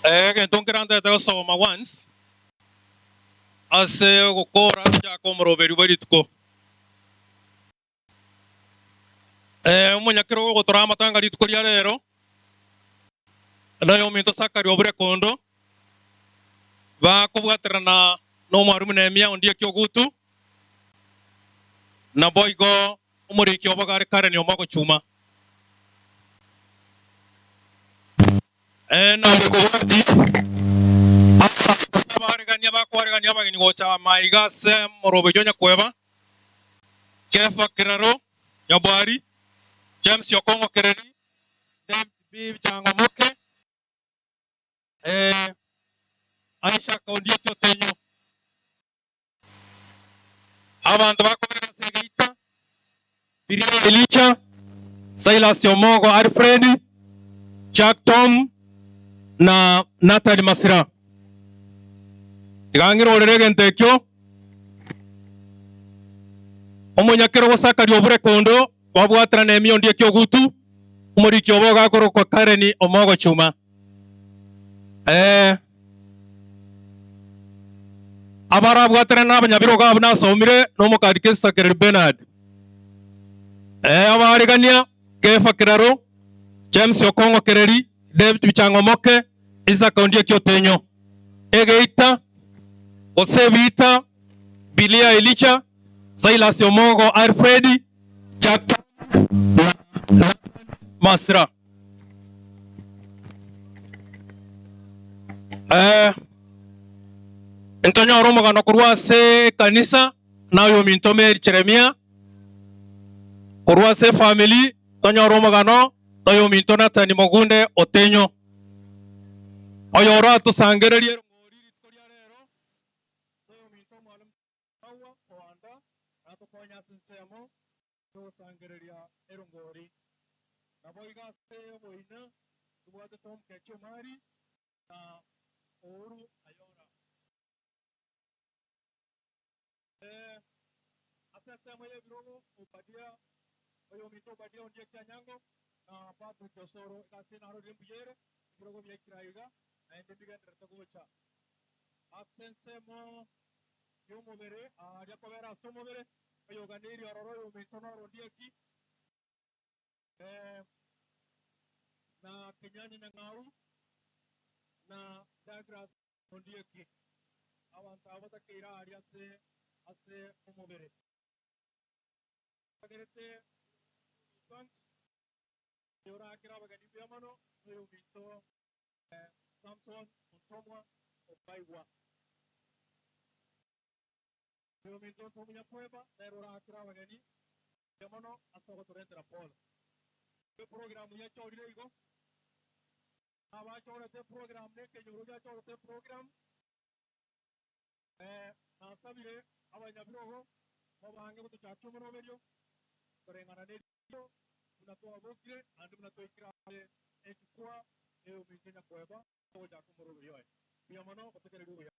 Kentong kiranta ta soma once. Ase gukora ja komro beri beri tuko. Umunyakiro gutora matanga rituko rya rero. Nayo minto sakari obure kondo. Ba kubwaterana no mwarumu nemia ondie kyogutu. Na boigo umuriki obagare kare ni omago chuma. Na ubekobati. Abaregania bakwaregania bageni gocha maigase morobe jonya kweba. Kefa kiraro nyabwari. James Yokongo Kereri. David B. Changamoke. Aisha Kaundia Kyotenyo. Abantu bakorera Segeita. Biria Elicha. Silas Yomogo Alfred. Jack Tom. Na Natalie Masira. Tigangira orerege ntekyo. Omonyakero gosakari obure kondo. Wabwatara nemio ndie kyogutu. Umuriki oboga akoro kwa Kareni omogo chuma. Abara bwatara n'abanyabiro gabo nasomire no mukadikesa Kereri Bernard. Abarigania Kefa Kiraro, James Yokongo Kereri, David Bichangomoke, Isaac Ondie Kyotenyo. Egeita, Osebita, Bilia Elicha, Silas Yomogo Alfredi, Jack Masra. Antonio Roma gano kurwase kanisa nayo mintome Jeremia kurwase family Antonio Roma gano nayo mintona tani mogunde Otenyo oyora to sangererie ngori ritkoria rero nayo minto malum awa oanda ato konya sinsemo to sangereria erongori naboiga se boina tuwate tom kechomari na oru ayora asese moye birogo upadia oyo mito upadia ondie kyanyango na papu tosoro kasi na rodi mbiyere birogo bya kiraiga na ende biga ndreta kucha asense mo yo mobere ya kobera so mobere oyo ganiri ororo yo mito na rodi ki na kenyani na ngau na dagras ondie ki awanta awata keira aria se ase umobere agerete thanks yora akira bagani biamano yo mito Samson Ontomwa Opaiwa yo mito tomunya kweba yora akira bagani biamano asago torente rapol ke program ya chorire igo aba chorete program ne ke yoro ya chorete program na sabire abanyabrogo babange kutuchacho mono berio korengana ne dio unatoa bokire andi unatoa ikira echukua eo mintenya kweba oja kumoro yoy biamano kutekere ruya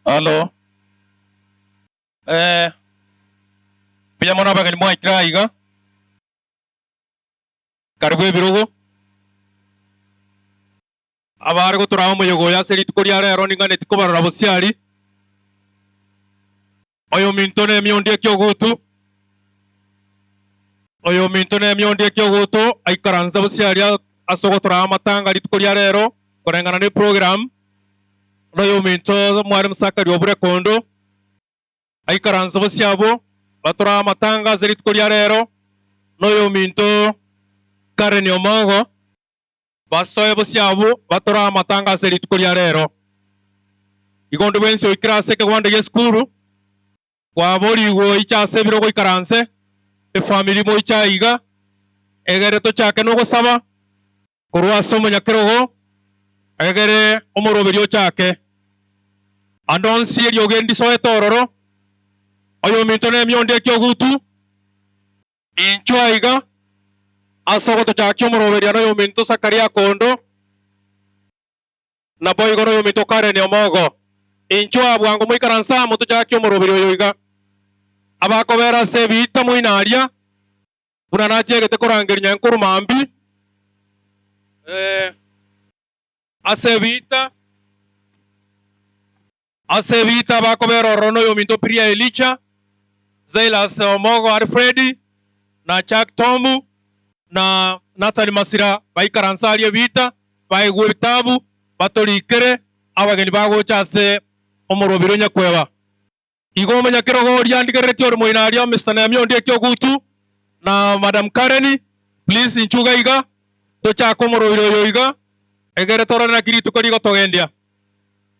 Halo. Pia mwana bagani mwa itraiga. Karibu ebirugo. Abari gutura mu yogo ya seri tukuri ara roninga netiko barara bosiari. Oyo mintone myondi ekyogutu. Oyo mintone myondi ekyogutu aikaranza bosiari asogotura amatanga litukuri ara ero korengana ne program. Oyo minto mwari musakari obure kondo. Aikaranza bosiabo batura amatanga zeri tukuri ara ero. Oyo minto Karen Omogo basoye bosiabo batora amatanga seri tukuri rero igondo bensi oikrase ke gwande yeskuru kwa bori go ichase biro go ikaranse e family mo ichaiga egere to chake no gosaba kurwa somo nyakerogo egere omoroberio chake andon sirio gendi soe tororo oyo mitone mionde kyogutu inchwaiga asogoto chakyo omoroberia no yominto Sakaria kondo na boigo no yominto Karen Omogo inchwa bwango moikaransa moto chakyo omoroberia yoiga abakobera se bita moinaria buna nachiegete korangeria nyankuru mambi asebita bakobera rono yominto Priya Elicha Zailas Omogo Alfredi na Chak Tomu na Natali Masira baikaransa alie bita baigwe bitabu batorikere abageni bago chase omorobiro nyakweba igoma nyakerogo ryandikeretio ori moinaria Mr. Namyondi ekyogutu na Madam Karen please inchuga iga tochako omorobiro yoiga egere torana kiritu kori gotogendia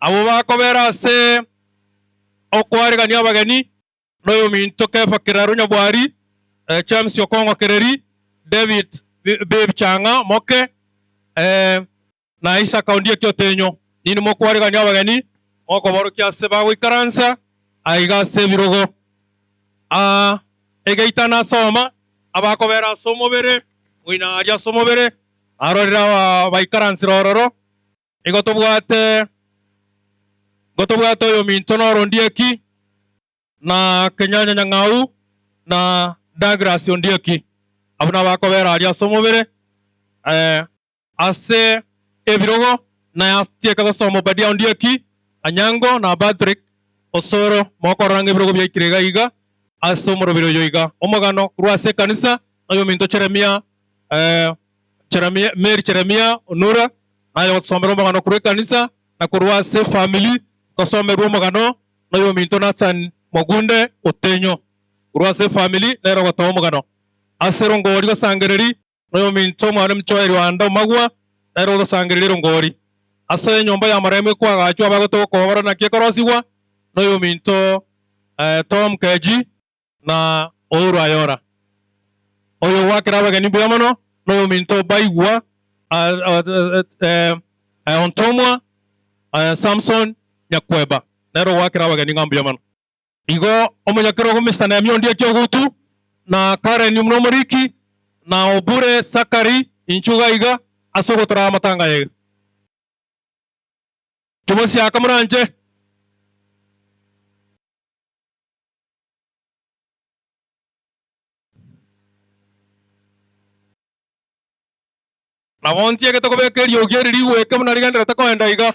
abo bakobera se okwarigania abageni noyo minto Kefa Kiraro Nyabwari James Okongo Kereri David Babe Changa Moke na Isa Kaundia Kyotenyo nini mokwarigani abageni okoboro kyase bago ikaransa aiga sebirogo egeitana soma abakobera somobere wina aja somobere arorira baikaransira ororo igotobwate oyo minto noro ndieki na Kenyanya Nyang'au na Douglas Ondieki abuna bakobera aria somobere ase ebirogo na atieka gosomo Badia Ondieki Anyango na Patrick Osoro mokoranga ebirogo bya ikirega iga ase omorobiro yoiga omogano kurwase kanisa ayo minto Jeremia Mary Jeremia Onura nayo gosomera omogano kure kanisa na kurwase family gosomera omogano nayo minto Nathan Mogunde Otenyo urwase family nero gotomo gano asero ngori go sangereri no minto mwana mchoe Rwanda magwa nero go sangereri ngori ase nyomba ya mareme kwa gacho abagoto kobara na kiekorosiwa no minto Tom Keji na Ouru Ayora oyo wakira abageni buyamano no minto baigwa ontomwa Samson Nyakweba nero wakira abageni ngambuyamano igo omonyakero go Mr. Nehemia Ondieki Kyogutu na Karen Mnomoriki na Obure Sakari inchugaiga asogotora amatanga yega tumosi akamuranje na wontie getoko bekeri ogeri weke munarigendera takoenda iga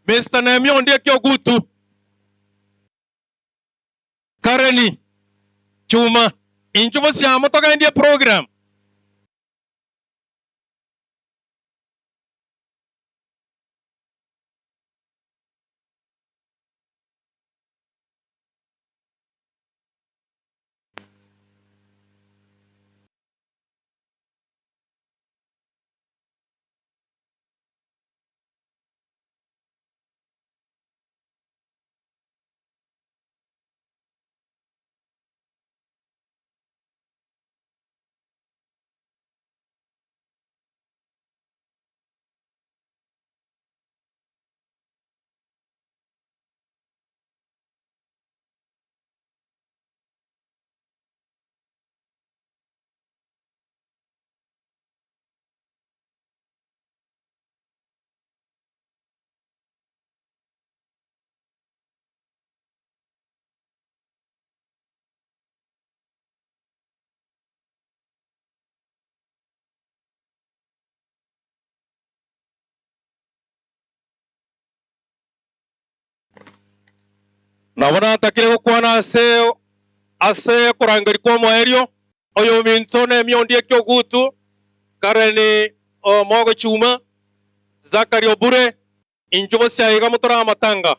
Mr. Nehemia Ondieki Kyogutu Kareni Chuma inchubo siamo toka India program nabona takire gukwana ase kurangari kwa mwerio oyo minto Nehemia Ondieki Kyogutu Kareni Mogo Chuma Zakari Obure inchubo siaiga mutora amatanga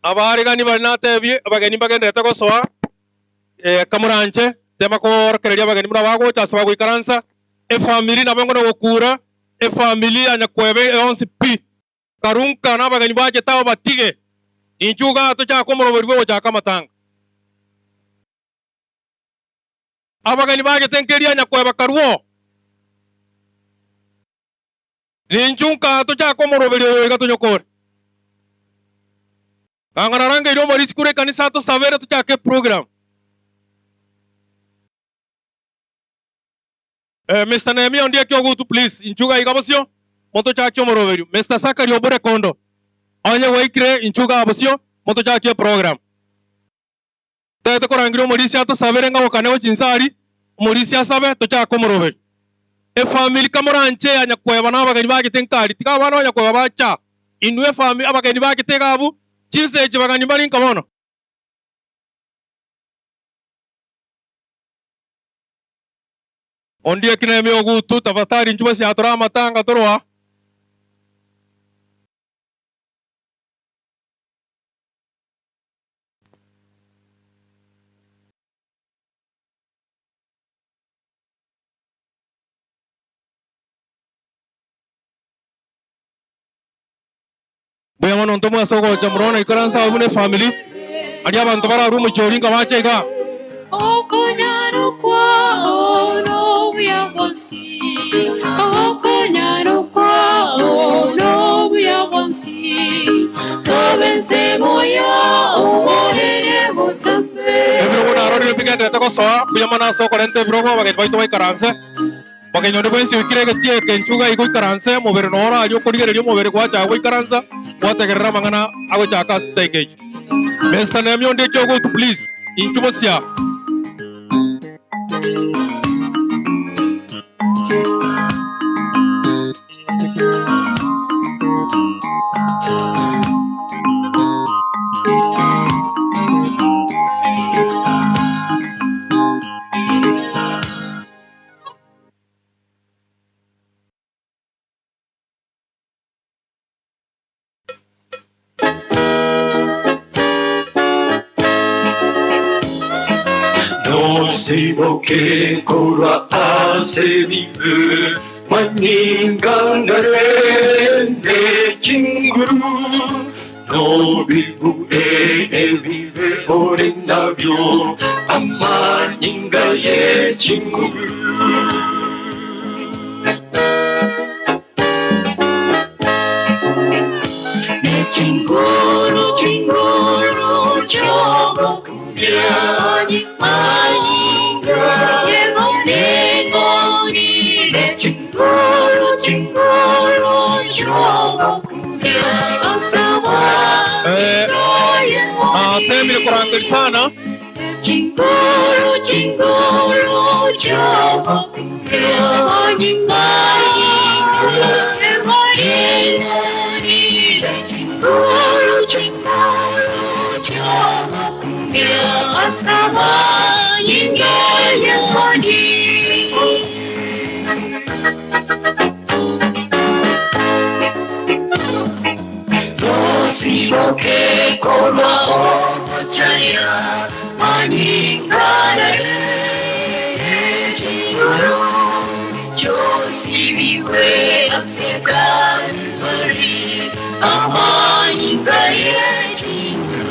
abarigani barinatebi abageni bagendete gosoa kamuranje tema korekereria abageni muna bagocha ase bagoikaransa efamili nabo no gokura efamili ya Nyakwebe yonsi pi karunka na abageni bache tao batige inchuga tocha komoroberi bwo gochaka amatanga abageni bache tenkeria Nyakweba karuo ninchunka tocha komoroberi oyo igatonyokore kangana range iro morisi kure kanisa to savere tochake program Mr. Nehemia Ondieki Kyogutu please inchuga igabosio moto chakyo moroberio Mr. Sakari Obure Kondo onye waikire inchuga abosio moto chakyo program tete korangiro morisi ato savere nga wakaneho chinsari morisi asabe tochako moroberio family kamoranche ya Nyakweba na abageni bagitenkari tika bana ba Nyakweba bacha inwe family abageni bagitegabu chinseje bagani bari nkabono Ondieki Nehemia Ogutu tafadhali inchuba si atora amatanga toroa buyamo nontomo asogo chamurona ikaransa abune family ari abantu bararumu choringa bachega Okonyano kwao no buyabonsi Okonyano kwao no buyabonsi Tobense moya omonene motambe ebiro na rori pigende tako soa buyamo na so korente biro bageni baito baikaranse bageni ndo bwensi ukire gestie kenchuga igo ikaranse mobere nora ayo korigererio mobere kwacha ago ikaransa wategerera mangana ago chaka stage Mr. Nehemia Ondieki Kyogutu please inchubosia siboke korwa asemimu maningangare ne chinguru nobibu ebibe orendabyo amaningaye chinguru Chinguru, chinguru, chogo kumbia, nyingmaninga, yegoni, chinguru, chinguru, chogo kumbia, asawa, temile kurangari sana. Chinguru, chinguru, chogo kumbia, nyingmaninga, yegoni, chinguru, chinguru, chogo kumbia, asawa, nyingayoni. Siboke korwa omochaya maningare chinguru chosibiwe asekari amaningaye chinguru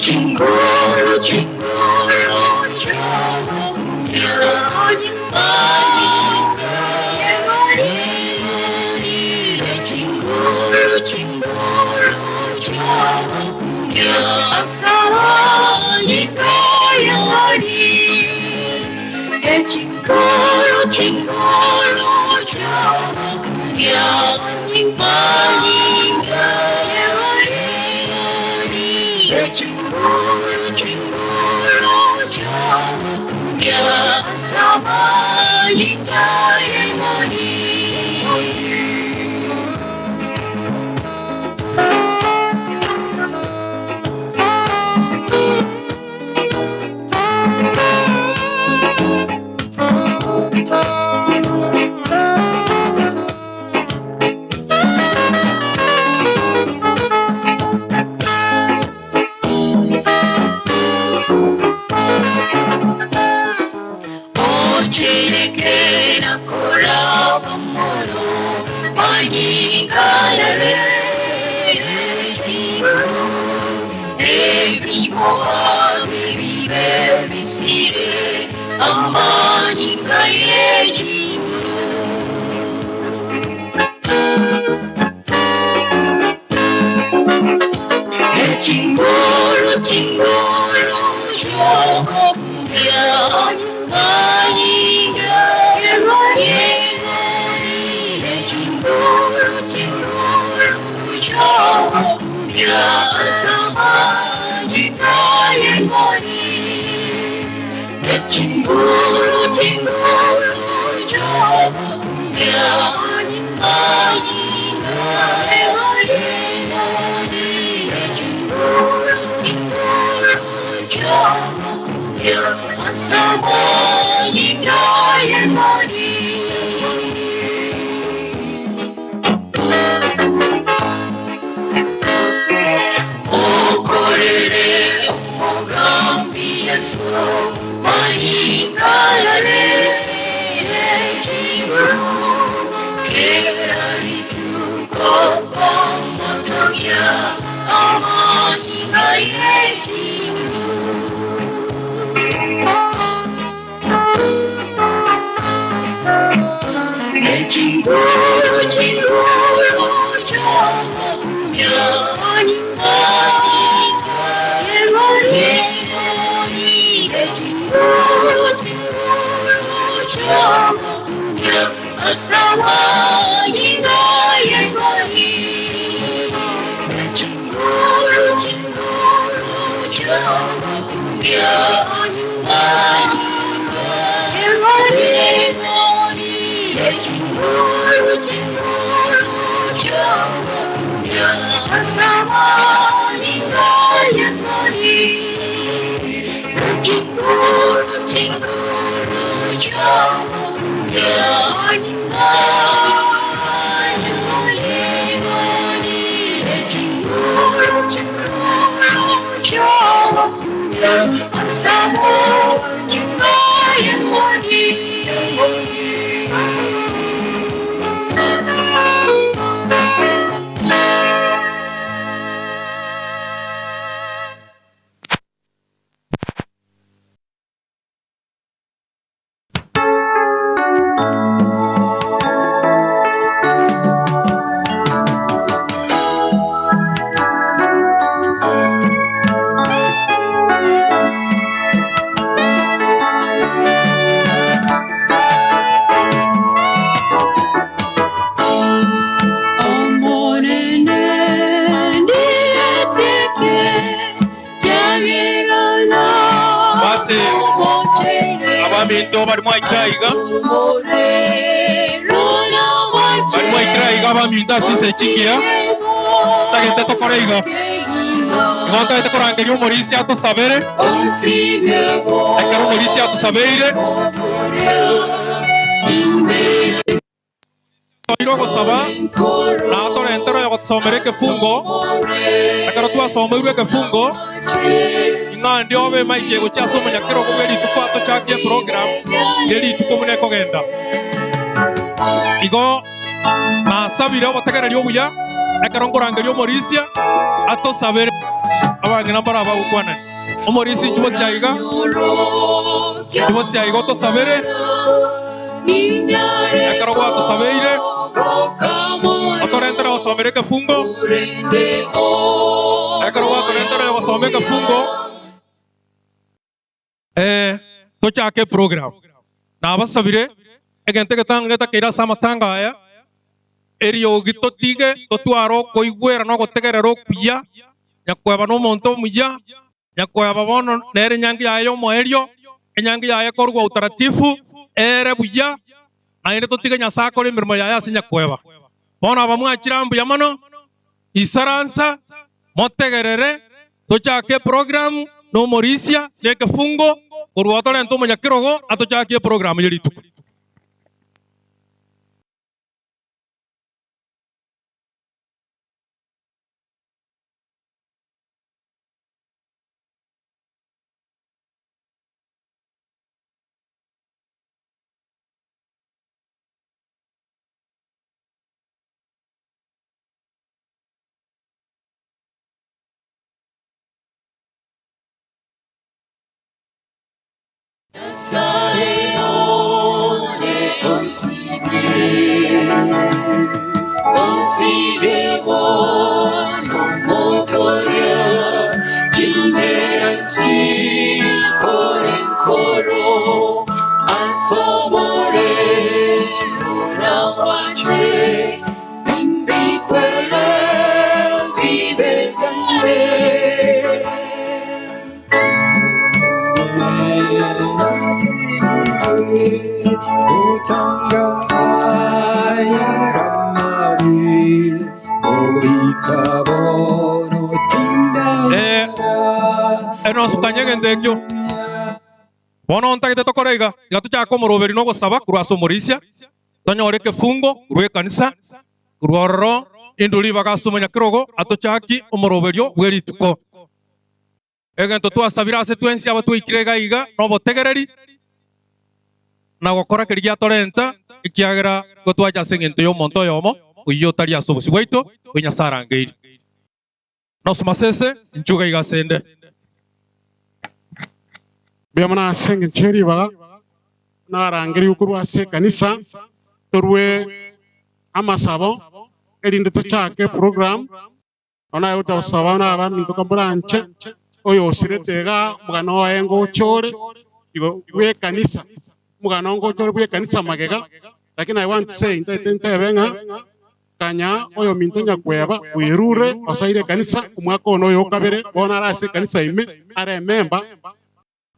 chinguru chinguru chogo chinguru chogo kumbia asawa nyingayoni chinguru chogo kumbia nyingayoni chinguru chogo kumbia asawa nyingayoni. Chinguru, chinguru, chogo kumbia, chinguru, chinguru, chogo kumbia, asawa, nyingayoni. Chinguru, chinguru, chogo kumbia, chogo kumbia, asawa, nyingayoni. Okorere omogambi Yesu mahingayare chinguru kerarituko komotogia amaningaye chinguru chinguru, chinguru, chogo kumbia, chinguru, chinguru, chogo kumbia, asawa, nyingayoni. Chinguru, chinguru, chogo kumbia, chinguru, chinguru, chogo kumbia, asawa, nyingayoni. Chinguru, chinguru, chogo kumbia, nyingayoni. Chinguru, ansamo nyumba yengoni Abamindo barimo ikiraiga abaminda asise kingia tagente tokoreiga igonta ite korangeria omorisi atosabere ekero omorisi atosabeire toiro gosaba natorentero ya gotosomera ekefungo ekero twasomeirwe ekefungo ng'andi obe maike gochasa omonyakero gobe rituko atochakie program rituko muna ekogenda igo nasabire obotegereri obuya ekero nkorangeria omorisia atosabere abang'ina mbaro abagokwanani omorisi chibosiaiga otosabere ekero gwatosabeire otorentera gosomera ekefungo ekero gwatorentera gosoma ekefungo tochake program nabasabire egente getangeta keira samatanga aya eriogi totige totwaro koigwera no gotegerera okuya nyakweba no monto muya nyakweba bono nere nyangi yayo moerio enyangi yayo korwa utaratifu ere buya aire totige nyasako le mirimo yaya sinyakweba bono abamwachirambu yamano isaransa motegerere tochake program no morisia nekefungo urwatore nto munyakirogo atochakie program yeritu endekyo bono ntagete tokoreiga gatuchaka omoroberi no gosaba kurwasa omorisia tonyore ekefungo kurwa ekanisa kurwa ororo induri bagasta omonyakirogo atochaki omoroberio bwa erituko egento twasabire ase twensi aba twaikire iga no botegereri na gokora keri giatorenta ekiagera gotwacha ase engento ya omonto oyomo oiyo otari ase obosi bwaito bwa Nyasaye arangeiri nosoma sese nchuga iga sende Biamana asenge ncheri baga narangeri ukurwa se kanisa torwe amasabo erinde tochake program ona yuta usabana abantu tukambranche oyo siretega mugano waengo chore igo we kanisa mugano ngo chore we kanisa magega lakini I want to say intente benga kanya oyo mintonya kweba wirure osaire kanisa umwako no yo kabere bona rase kanisa ime are member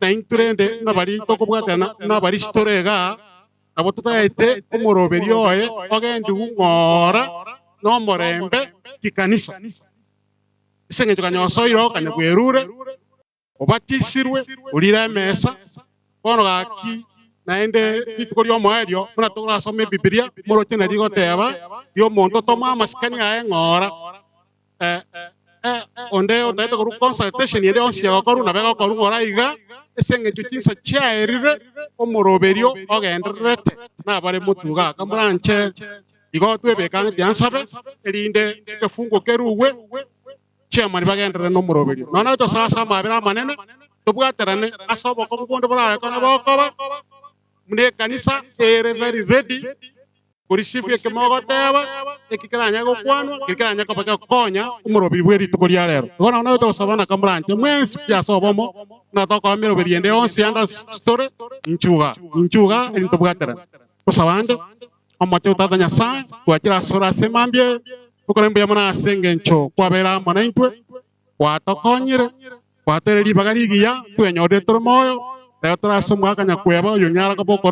na intrende na bari tokobwatana na bari storega abo tutaite omoroberio oye ogendi ngora no morembe kikanisa isenge tukanyosoiro kanyagwerure obatisirwe urira mesa bono gaki naende bitukorio moerio muna turasome Biblia moro tena rigoteba yo monto toma maskani ae ngora onde ondaita kuru consultation yende onsia koru na bega koru oraiga esenge chutinsa chaerire omoroberio ogenderete na bare mutuga kamuranche igo twebekanga byansabe erinde kefungo keruwe chairman bagendere no moroberio nona to sasa mabira manene tubwaterane asobo ko bondo bara kana bokoba mune kanisa very ready kurisifu ekemogoteba ekikiranya gokwanwa kikiranya kopaka konya umurobiri bweri tukoria lero bona na to sabana kamrante mwensi pya sobomo na to ko mero beriende onsi anda story inchuga elintobwatera kusabande amate utatanya sa kwatira sora semambie ukorembe yamana asengencho kwabera manaintwe kwatokonyire kwatereri bagarigiya twenyode turmoyo leo turasomwa kanya kweba yonyara kabokora